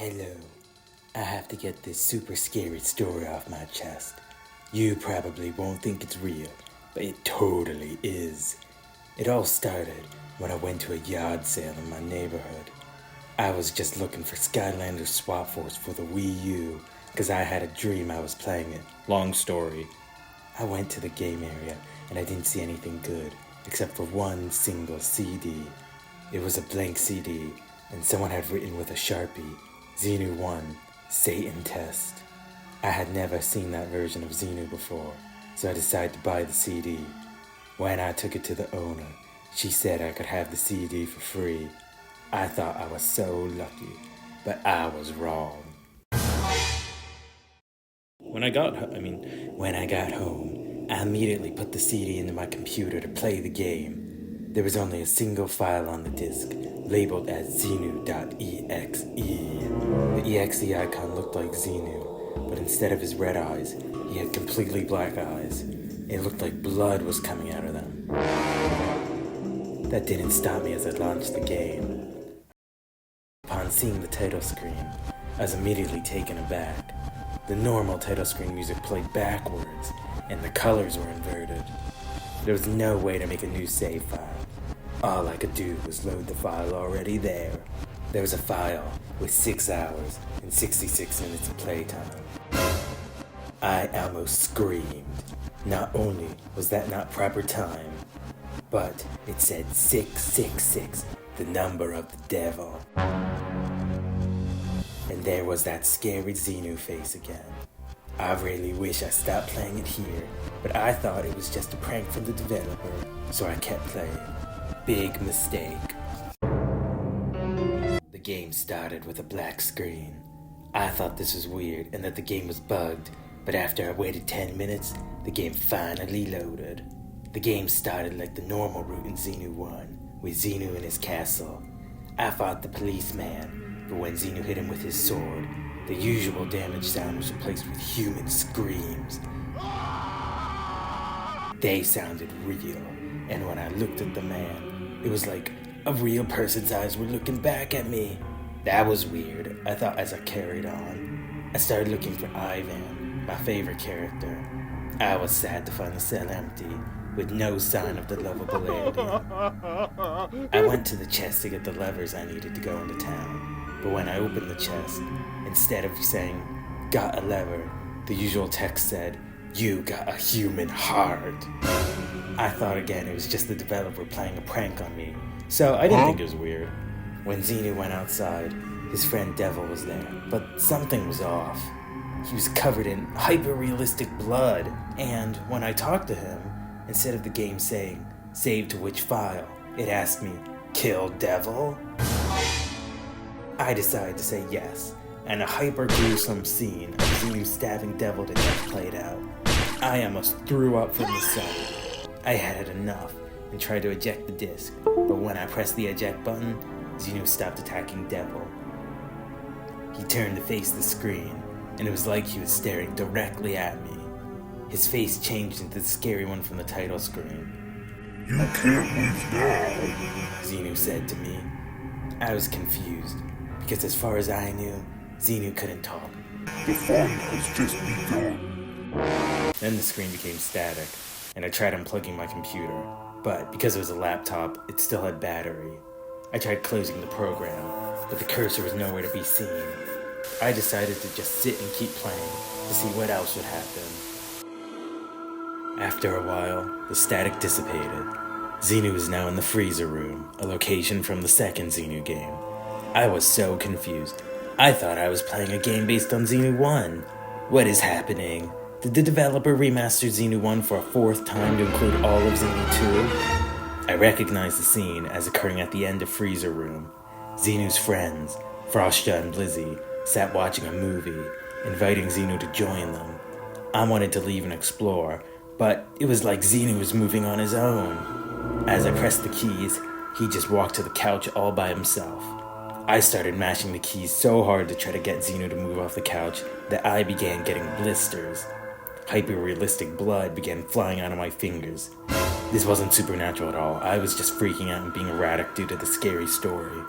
Hello. I have to get this super scary story off my chest. You probably won't think it's real, but it totally is. It all started when I went to a yard sale in my neighborhood. I was just looking for Skylanders Swap Force for the Wii U, because I had a dream I was playing it. Long story. I went to the game area and I didn't see anything good, except for one single CD. It was a blank CD, and someone had written with a Sharpie, Xenu Satan Test. I had never seen that version of Xenu before, so I decided to buy the CD. When I took it to the owner, she said I could have the CD for free. I thought I was so lucky, but I was wrong. When I got home, I immediately put the CD into my computer to play the game. There was only a single file on the disc, labeled as Xenu.exe. The exe icon looked like Xenu, but instead of his red eyes, he had completely black eyes. It looked like blood was coming out of them. That didn't stop me as I launched the game. Upon seeing the title screen, I was immediately taken aback. The normal title screen music played backwards, and the colors were inverted. There was no way to make a new save file. All I could do was load the file already there. There was a file with 6 hours and 66 minutes of playtime. I almost screamed. Not only was that not proper time, but it said 666, the number of the devil. And there was that scary Xenu face again. I really wish I stopped playing it here, but I thought it was just a prank from the developer, so I kept playing. Big mistake. The game started with a black screen. I thought this was weird and that the game was bugged, but after I waited 10 minutes, the game finally loaded. The game started like the normal route in Xenu 1, with Xenu in his castle. I fought the policeman, but when Xenu hit him with his sword, the usual damage sound was replaced with human screams. They sounded real, and when I looked at the man, it was like a real person's eyes were looking back at me. That was weird, I thought as I carried on. I started looking for Ivan, my favorite character. I was sad to find the cell empty, with no sign of the lovable alien. I went to the chest to get the levers I needed to go into town, but when I opened the chest, instead of saying, "got a lever," the usual text said, "you got a human heart." I thought again it was just the developer playing a prank on me, so I didn't think it was weird. When Xenu went outside, his friend Devil was there, but something was off. He was covered in hyper-realistic blood, and when I talked to him, instead of the game saying, "save to which file," it asked me, "kill Devil?" I decided to say yes, and a hyper-gruesome scene of Xenu stabbing Devil to death played out. I almost threw up from the sight. I had enough and tried to eject the disc, but when I pressed the eject button, Xenu stopped attacking Devil. He turned to face the screen, and it was like he was staring directly at me. His face changed into the scary one from the title screen. "You can't leave now," Xenu said to me. I was confused, because as far as I knew, Xenu couldn't talk. "The fun has just begun." Then the screen became static, and I tried unplugging my computer, but because it was a laptop, it still had battery. I tried closing the program, but the cursor was nowhere to be seen. I decided to just sit and keep playing to see what else would happen. After a while, the static dissipated. Xenu is now in the freezer room, a location from the second Xenu game. I was so confused. I thought I was playing a game based on Xenu 1. What is happening? Did the developer remaster Xenu 1 for a 4th time to include all of Xenu 2? I recognized the scene as occurring at the end of Freezer Room. Xenu's friends, Frostia and Blizzy, sat watching a movie, inviting Xenu to join them. I wanted to leave and explore, but it was like Xenu was moving on his own. As I pressed the keys, he just walked to the couch all by himself. I started mashing the keys so hard to try to get Xenu to move off the couch that I began getting blisters. Hyper-realistic blood began flying out of my fingers. This wasn't supernatural at all. I was just freaking out and being erratic due to the scary story.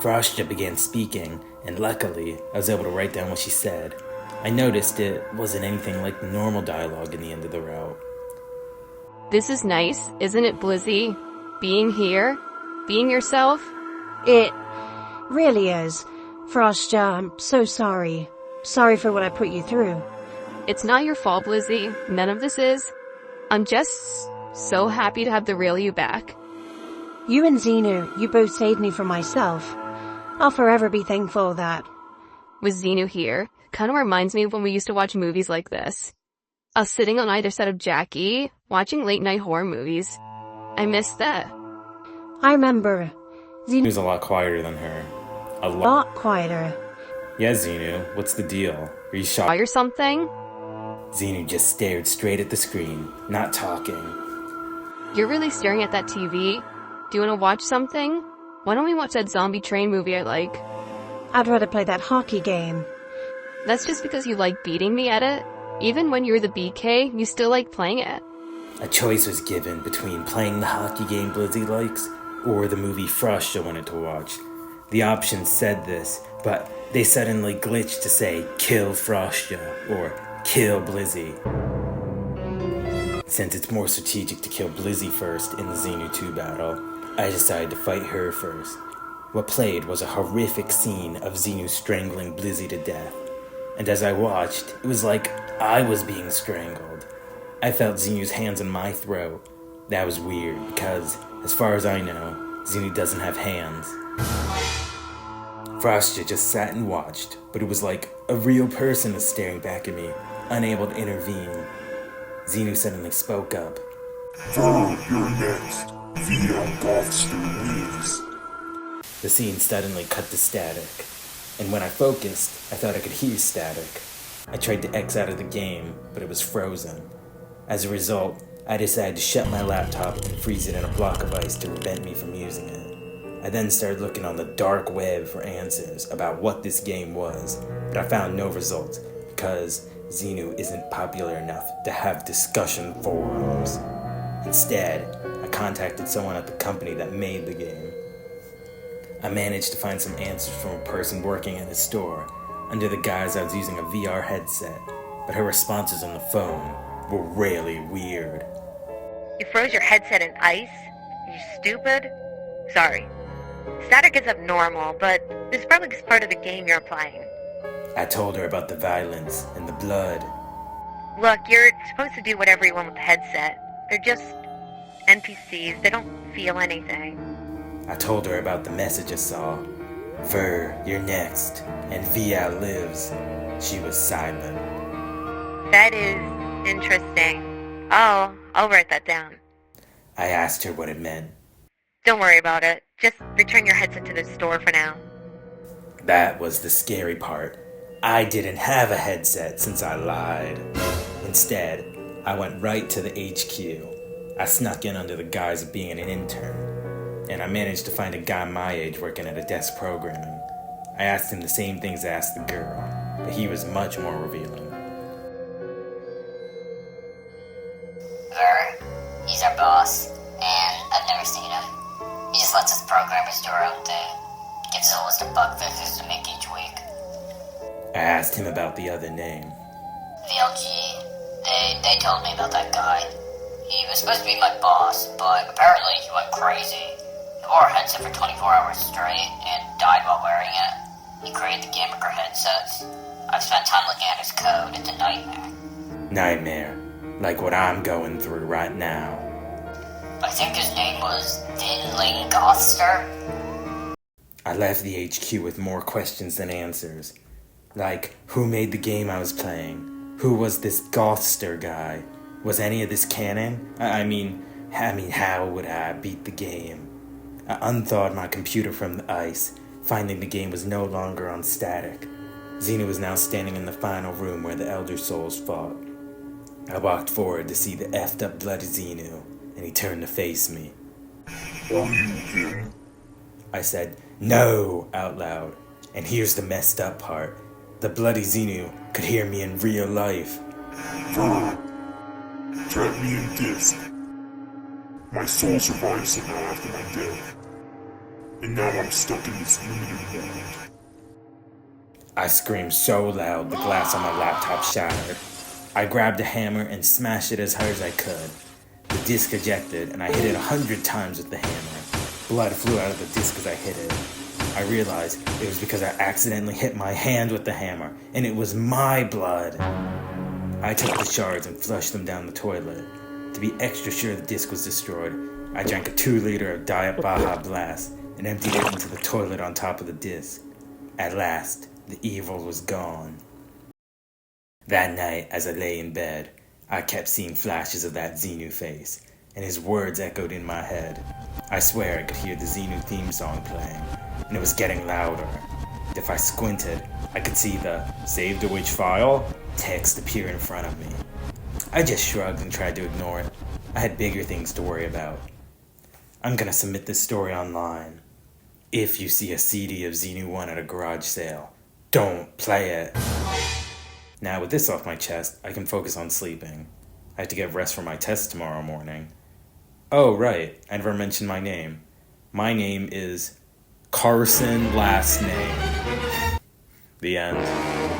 Frostia began speaking, and luckily, I was able to write down what she said. I noticed it wasn't anything like the normal dialogue in the end of the route. This is nice, isn't it, Blizzy? Being here? Being yourself? It really is. Frostia, I'm so sorry. Sorry for what I put you through. It's not your fault, Blizzy. None of this is. I'm just so happy to have the real you back. You and Xenu, you both saved me from myself. I'll forever be thankful that. With Xenu here, kind of reminds me of when we used to watch movies like this. Us sitting on either side of Jackie, watching late-night horror movies. I miss that. I remember. Xenu's a lot quieter than her. A lot quieter. Yeah, Xenu, what's the deal? Are you shocked? Or something? Xenu just stared straight at the screen, not talking. You're really staring at that TV? Do you want to watch something? Why don't we watch that zombie train movie I like? I'd rather play that hockey game. That's just because you like beating me at it? Even when you're the BK, you still like playing it. A choice was given between playing the hockey game Blizzy likes or the movie Frostia wanted to watch. The options said this, but they suddenly glitched to say kill Frostia or kill Blizzy. Since it's more strategic to kill Blizzy first in the Xenu 2 battle, I decided to fight her first. What played was a horrific scene of Xenu strangling Blizzy to death. And as I watched, it was like I was being strangled. I felt Xenu's hands in my throat. That was weird because, as far as I know, Xenu doesn't have hands. Frostia just sat and watched, but it was like a real person was staring back at me, unable to intervene. Xenu suddenly spoke up. You're next. Via Golfster wins. The scene suddenly cut to static, and when I focused, I thought I could hear static. I tried to X out of the game, but it was frozen. As a result, I decided to shut my laptop and freeze it in a block of ice to prevent me from using it. I then started looking on the dark web for answers about what this game was, but I found no results because Xenu isn't popular enough to have discussion forums. Instead, I contacted someone at the company that made the game. I managed to find some answers from a person working at a store under the guise I was using a VR headset, but her responses on the phone were really weird. You froze your headset in ice? You stupid? Sorry. Static is abnormal, but this is probably just part of the game you're playing. I told her about the violence and the blood. Look, you're supposed to do whatever you want with the headset. They're just NPCs. They don't feel anything. I told her about the message I saw. Ver, you're next, and VI lives. She was silent. That is interesting. I'll write that down. I asked her what it meant. Don't worry about it. Just return your headset to the store for now. That was the scary part. I didn't have a headset since I lied. Instead, I went right to the HQ. I snuck in under the guise of being an intern, and I managed to find a guy my age working at a desk programming. I asked him the same things I asked the girl, but he was much more revealing. Ver, he's our boss, and I've never seen him. He just lets us programmers do our own thing. Gives us a list of bug fixes to make each week. I asked him about the other name. VLG. They told me about that guy. He was supposed to be my boss, but apparently he went crazy. He wore a headset for 24 hours straight and died while wearing it. He created the Gamaker headsets. I've spent time looking at his code. It's a nightmare. Nightmare. Like what I'm going through right now. I think his name was Thinling Gothster. I left the HQ with more questions than answers. Like, who made the game I was playing? Who was this Gothster guy? Was any of this canon? I mean, how would I beat the game? I unthawed my computer from the ice, finding the game was no longer on static. Xenu was now standing in the final room where the Elder Souls fought. I walked forward to see the effed up bloody Xenu, and he turned to face me. Are you him? I said, "No," out loud. And here's the messed up part. The bloody Xenu could hear me in real life. Ver, trap me in disc. My soul survived somehow after my death. And now I'm stuck in this limited world. I screamed so loud the glass on my laptop shattered. I grabbed a hammer and smashed it as hard as I could. The disc ejected, and I hit it 100 times with the hammer. Blood flew out of the disc as I hit it. I realized it was because I accidentally hit my hand with the hammer, and it was my blood. I took the shards and flushed them down the toilet. To be extra sure the disc was destroyed, I drank a 2-liter of Diet Baja Blast and emptied it into the toilet on top of the disc. At last, the evil was gone. That night, as I lay in bed, I kept seeing flashes of that Xenu face, and his words echoed in my head. I swear I could hear the Xenu theme song playing, and it was getting louder. If I squinted, I could see the "Save the Witch File" text appear in front of me. I just shrugged and tried to ignore it. I had bigger things to worry about. I'm gonna submit this story online. If you see a CD of Xenu 1 at a garage sale, don't play it. Now with this off my chest, I can focus on sleeping. I have to get rest for my test tomorrow morning. Oh right, I never mentioned my name. My name is Carson last name. The end.